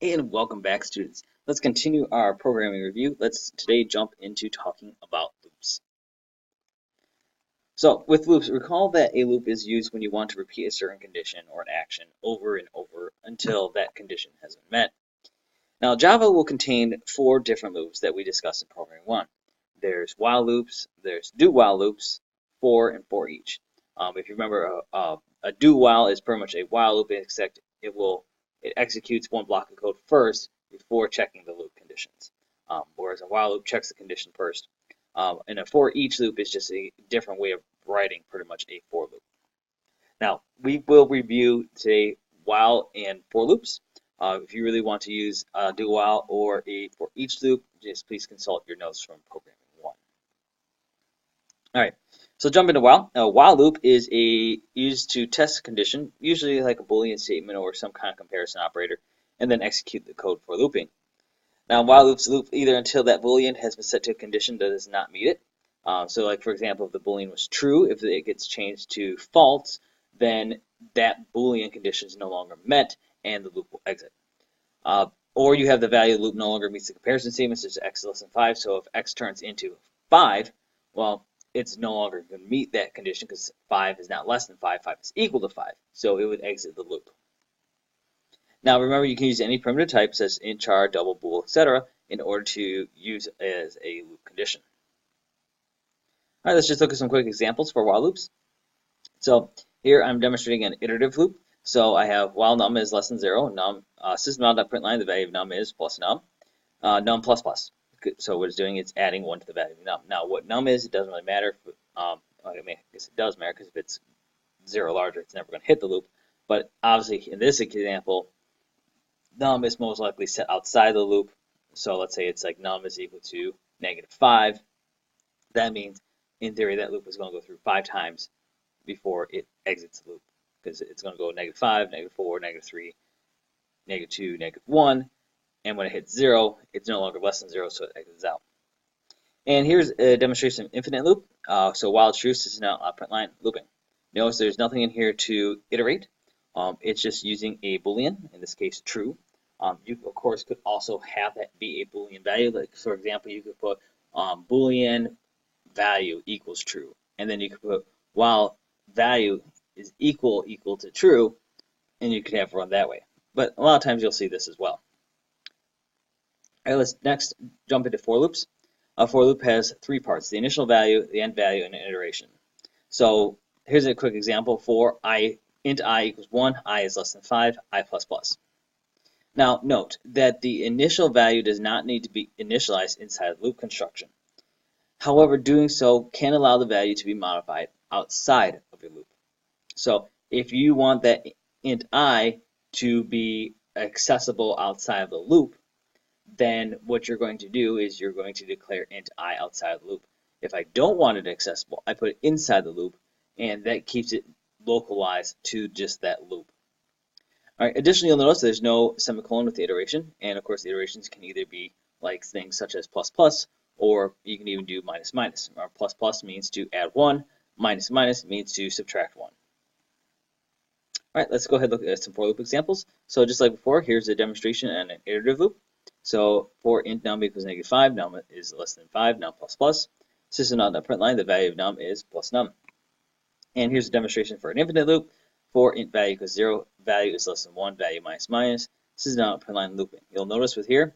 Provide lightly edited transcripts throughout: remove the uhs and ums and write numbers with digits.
And welcome back, students. Let's continue our programming review. Let's today jump into talking about loops. So with loops, recall that a loop is used when you want to repeat a certain condition or an action over and over until that condition has been met. Now Java will contain four different loops that we discussed in programming 1. There's while loops, there's do while loops, for and for each. If you remember, a do while is pretty much a while loop, except it executes one block of code first before checking the loop conditions. Whereas a while loop checks the condition first. And a for each loop is just a different way of writing pretty much a for loop. Now, we will review today while and for loops. If you really want to use a do while or a for each loop, just please consult your notes from programming 1. All right, so jump into while. Now, while loop is used to test a condition, usually like a Boolean statement or some kind of comparison operator, and then execute the code for looping. Now, while loops loop either until that Boolean has been set to a condition that does not meet it. So like, for example, if the Boolean was true, if it gets changed to false, then that Boolean condition is no longer met and the loop will exit. Or you have the value of the loop no longer meets the comparison statement, such as x less than 5. So if x turns into 5, well, it's no longer going to meet that condition because 5 is not less than 5, 5 is equal to 5. So it would exit the loop. Now remember, you can use any primitive type such as int, char, double, bool, etc. in order to use as a loop condition. All right, let's just look at some quick examples for while loops. So here I'm demonstrating an iterative loop. So I have while num is less than 0, num system.out.println, the value of num is plus num, num plus plus. So what it's doing is adding 1 to the value of num. Now what num is, it doesn't really matter. I guess it does matter because if it's 0 larger, it's never going to hit the loop. But obviously in this example, num is most likely set outside the loop. So let's say it's like num is equal to -5. That means in theory that loop is going to go through 5 times before it exits the loop, because it's going to go -5, -4, -3, -2, -1, and when it hits 0, it's no longer less than 0, so it exits out. And here's a demonstration of infinite loop. So while true, system.out.println looping. Notice there's nothing in here to iterate. It's just using a Boolean, in this case true. You of course could also have that be a Boolean value. Like for example, you could put Boolean value equals true, and then you could put while value is equal to true, and you could have run that way. But a lot of times you'll see this as well. All right, let's next jump into for loops. A for loop has 3 parts: the initial value, the end value, and an iteration. So here's a quick example for int I equals 1, I is less than 5, I plus plus. Now note that the initial value does not need to be initialized inside the loop construction. However, doing so can allow the value to be modified outside of your loop. So if you want that int I to be accessible outside of the loop, then what you're going to do is you're going to declare int I outside of the loop. If I don't want it accessible, I put it inside the loop, and that keeps it localized to just that loop. All right, additionally, you'll notice there's no semicolon with the iteration, and of course the iterations can either be like things such as plus plus, or you can even do minus minus. Our plus plus means to add 1, minus minus means to subtract 1. All right, let's go ahead and look at some for loop examples. So just like before, here's a demonstration and an iterative loop. So for int num equals -5, num is less than 5, num plus plus. System.out.println, the value of num is plus num. And here's a demonstration for an infinite loop. For int value equals 0, value is less than 1, value minus minus. System.out.println looping. You'll notice with here,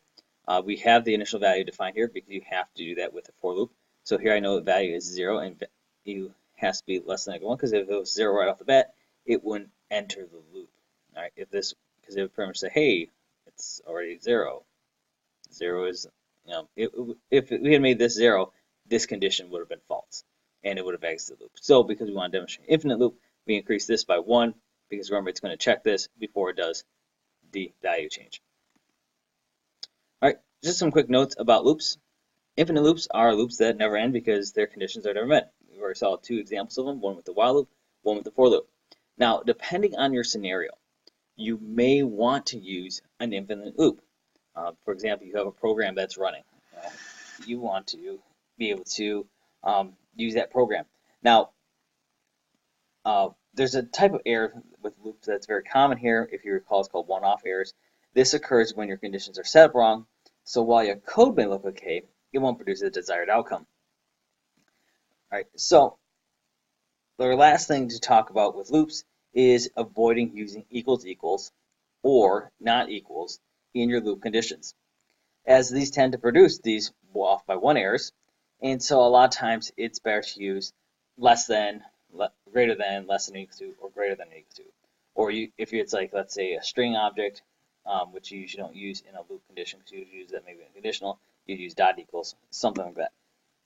we have the initial value defined here because you have to do that with a for loop. So here I know the value is 0 and value has to be less than -1, because if it was 0 right off the bat, it wouldn't enter the loop. All right, because it would pretty much say, hey, it's already 0. 0 is, if we had made this 0, this condition would have been false, and it would have exited the loop. So because we want to demonstrate infinite loop, we increase this by 1, because remember, it's going to check this before it does the value change. All right, just some quick notes about loops. Infinite loops are loops that never end because their conditions are never met. We already saw 2 examples of them, one with the while loop, one with the for loop. Now, depending on your scenario, you may want to use an infinite loop. For example, you have a program that's running. You want to be able to use that program. Now, there's a type of error with loops that's very common here. If you recall, it's called one-off errors. This occurs when your conditions are set up wrong, so while your code may look okay, it won't produce the desired outcome. All right, so the last thing to talk about with loops is avoiding using equals equals or not equals in your loop conditions, as these tend to produce these off by one errors, and so a lot of times it's better to use less than, greater than, less than equal to, or greater than equal to. Or if it's like, let's say, a string object, which you usually don't use in a loop condition, because you use that maybe in a conditional, you'd use dot equals, something like that.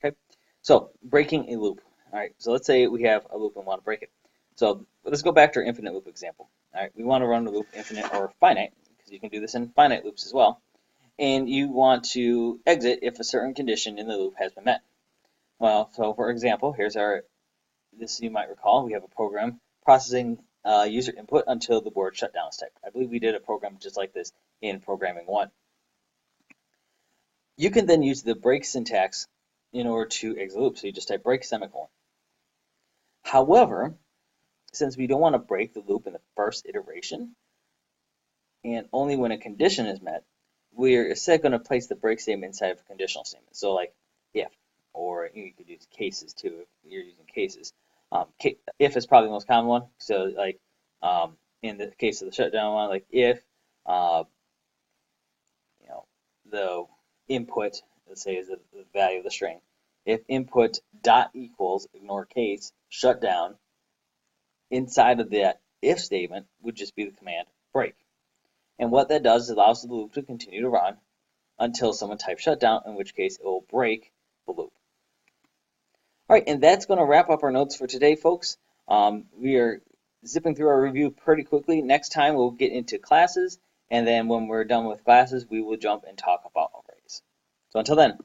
Okay, so breaking a loop. All right, so let's say we have a loop and want to break it. So let's go back to our infinite loop example. All right, we want to run a loop infinite or finite, because you can do this in finite loops as well. And you want to exit if a certain condition in the loop has been met. Well, so for example, here's this you might recall, we have a program processing user input until the board shutdown is typed. I believe we did a program just like this in programming 1. You can then use the break syntax in order to exit the loop. So you just type break semicolon. However, since we don't want to break the loop in the first iteration, and only when a condition is met, we're instead going to place the break statement inside of a conditional statement. So like if, or you could use cases too if you're using cases. If is probably the most common one. So like in the case of the shutdown one, like if the input, let's say, is the value of the string. If input dot equals, ignore case, shutdown, inside of that if statement would just be the command break. And what that does is allows the loop to continue to run until someone types shutdown, in which case it will break the loop. All right, and that's going to wrap up our notes for today, folks. We are zipping through our review pretty quickly. Next time we'll get into classes, and then when we're done with classes, we will jump and talk about arrays. So until then.